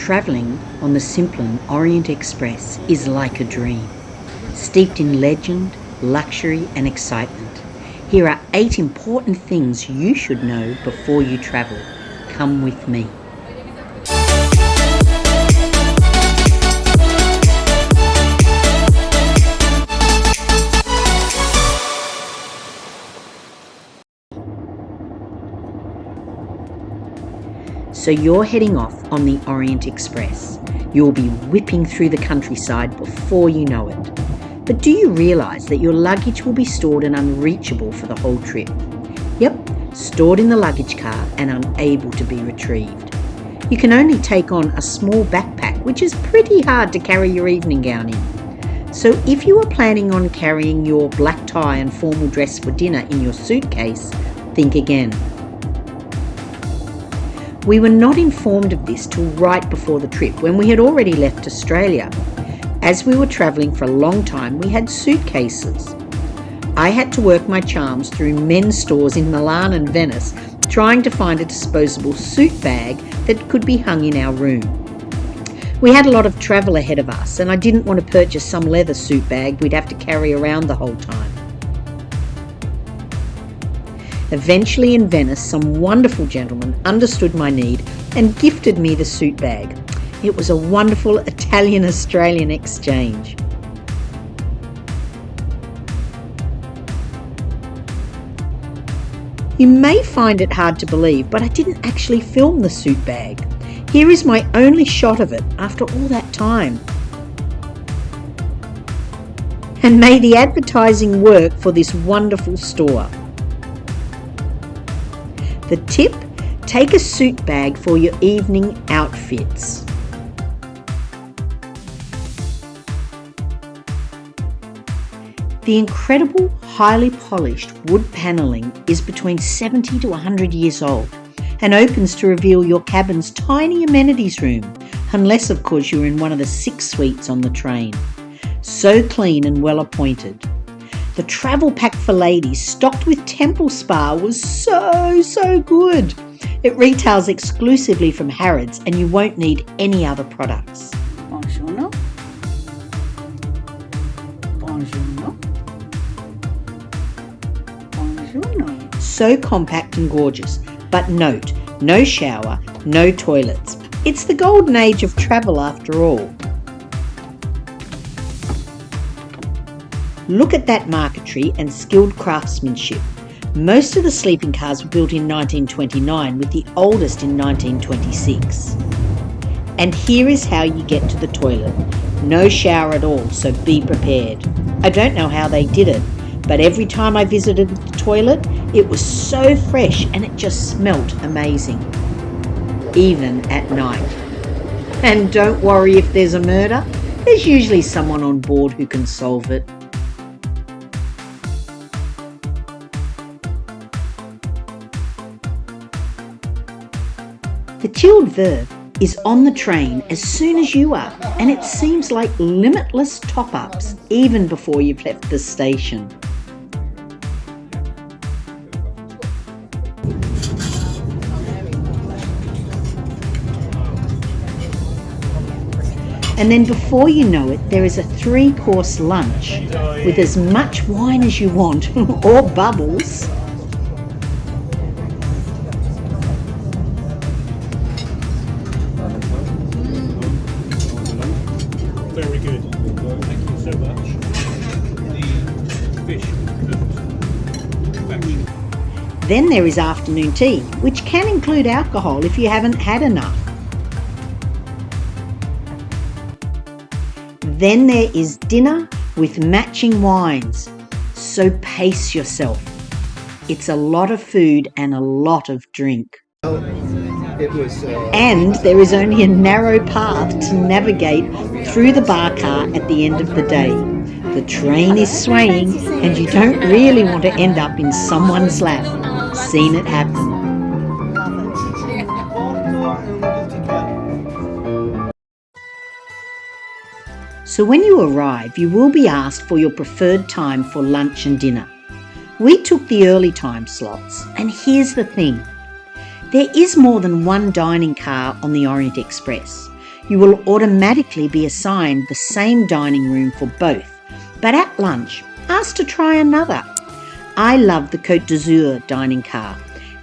Travelling on the Simplon Orient Express is like a dream, steeped in legend, luxury and excitement. Here are 8 important things you should know before you travel. Come with me. So you're heading off on the Orient Express. You'll be whipping through the countryside before you know it. But do you realise that your luggage will be stored and unreachable for the whole trip? Yep, stored in the luggage car and unable to be retrieved. You can only take on a small backpack, which is pretty hard to carry your evening gown in. So if you are planning on carrying your black tie and formal dress for dinner in your suitcase, think again. We were not informed of this till right before the trip, when we had already left Australia. As we were travelling for a long time, we had suitcases. I had to work my charms through men's stores in Milan and Venice, trying to find a disposable suit bag that could be hung in our room. We had a lot of travel ahead of us, and I didn't want to purchase some leather suit bag we'd have to carry around the whole time. Eventually in Venice, some wonderful gentlemen understood my need and gifted me the suit bag. It was a wonderful Italian-Australian exchange. You may find it hard to believe, but I didn't actually film the suit bag. Here is my only shot of it after all that time. And may the advertising work for this wonderful store. The tip: take a suit bag for your evening outfits. The incredible, highly polished wood panelling is between 70 to 100 years old and opens to reveal your cabin's tiny amenities room, unless of course you're in one of the 6 suites on the train. So clean and well appointed. The travel pack for ladies stocked with Temple Spa was so good. It retails exclusively from Harrods and you won't need any other products. Buongiorno. Buongiorno. Buongiorno. So compact and gorgeous, but note, no shower, no toilets. It's the golden age of travel after all. Look at that marquetry and skilled craftsmanship. Most of the sleeping cars were built in 1929, with the oldest in 1926. And here is how you get to the toilet. No shower at all, so be prepared. I don't know how they did it, but every time I visited the toilet, it was so fresh and it just smelt amazing. Even at night. And don't worry if there's a murder, there's usually someone on board who can solve it. The chilled verb is on the train as soon as you are, and it seems like limitless top-ups even before you've left the station. And then before you know it, there is a 3-course lunch with as much wine as you want, or bubbles. Very good. Thank you so much. The fish perfection. Then there is afternoon tea, which can include alcohol if you haven't had enough. Then there is dinner with matching wines. So pace yourself. It's a lot of food and a lot of drink. And there is only a narrow path to navigate through the bar car at the end of the day. The train is swaying and you don't really want to end up in someone's lap. Seen it happen. So when you arrive, you will be asked for your preferred time for lunch and dinner. We took the early time slots, and here's the thing. There is more than one dining car on the Orient Express. You will automatically be assigned the same dining room for both, but at lunch, ask to try another. I love the Côte d'Azur dining car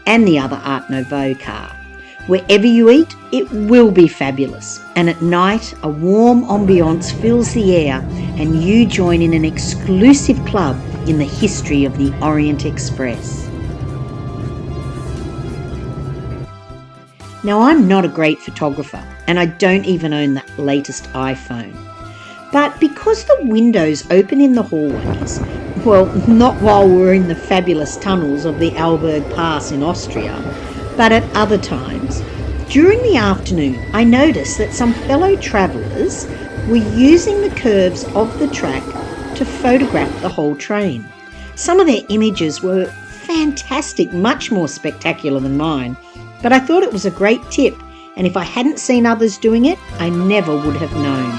and the other Art Nouveau car. Wherever you eat, it will be fabulous. And at night, a warm ambiance fills the air and you join in an exclusive club in the history of the Orient Express. Now, I'm not a great photographer and I don't even own that latest iPhone. But because the windows open in the hallways, well, not while we're in the fabulous tunnels of the Alberg Pass in Austria, but at other times, during the afternoon I noticed that some fellow travellers were using the curves of the track to photograph the whole train. Some of their images were fantastic, much more spectacular than mine, but I thought it was a great tip, and if I hadn't seen others doing it, I never would have known.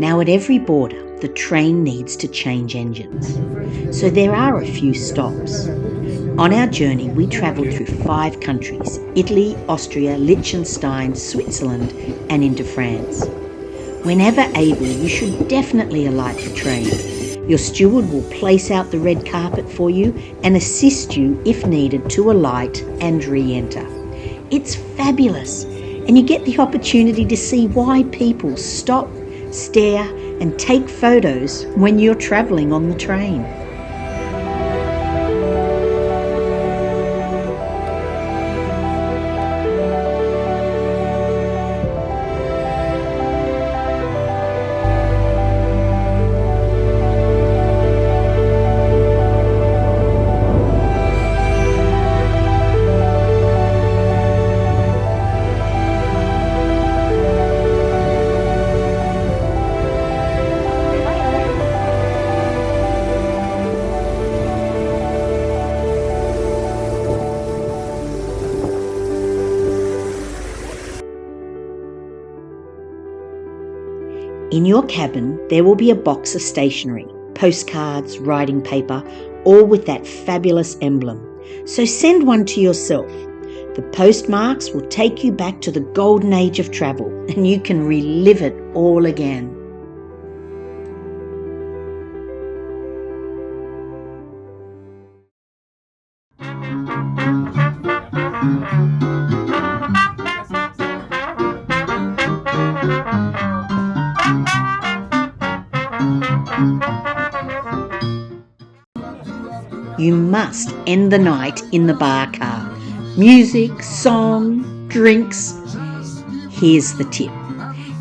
Now at every border, the train needs to change engines. So there are a few stops. On our journey, we travelled through 5 countries: Italy, Austria, Liechtenstein, Switzerland, and into France. Whenever able, you should definitely alight the train. Your steward will place out the red carpet for you and assist you, if needed, to alight and re-enter. It's fabulous, and you get the opportunity to see why people stop, stare and take photos when you're travelling on the train. In your cabin, there will be a box of stationery, postcards, writing paper, all with that fabulous emblem. So send one to yourself. The postmarks will take you back to the golden age of travel and you can relive it all again. You must end the night in the bar car. Music, song, drinks. Here's the tip.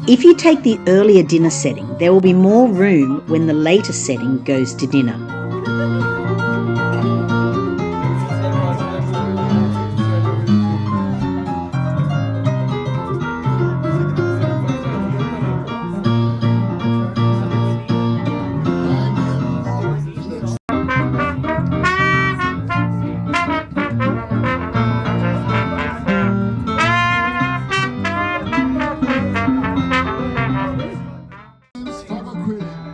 If you take the earlier dinner setting, there will be more room when the later setting goes to dinner.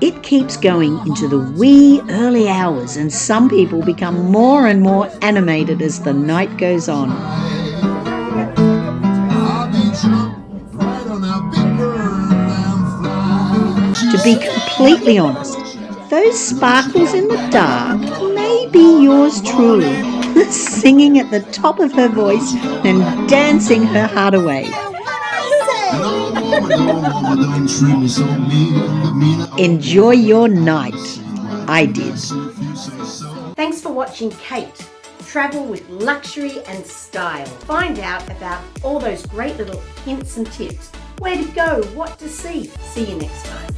It keeps going into the wee early hours and some people become more and more animated as the night goes on. To be completely honest, those sparkles in the dark may be yours truly, singing at the top of her voice and dancing her heart away. Enjoy your night. I did. Thanks for watching Kate. Travel with luxury and style. Find out about all those great little hints and tips. Where to go, what to see. See you next time.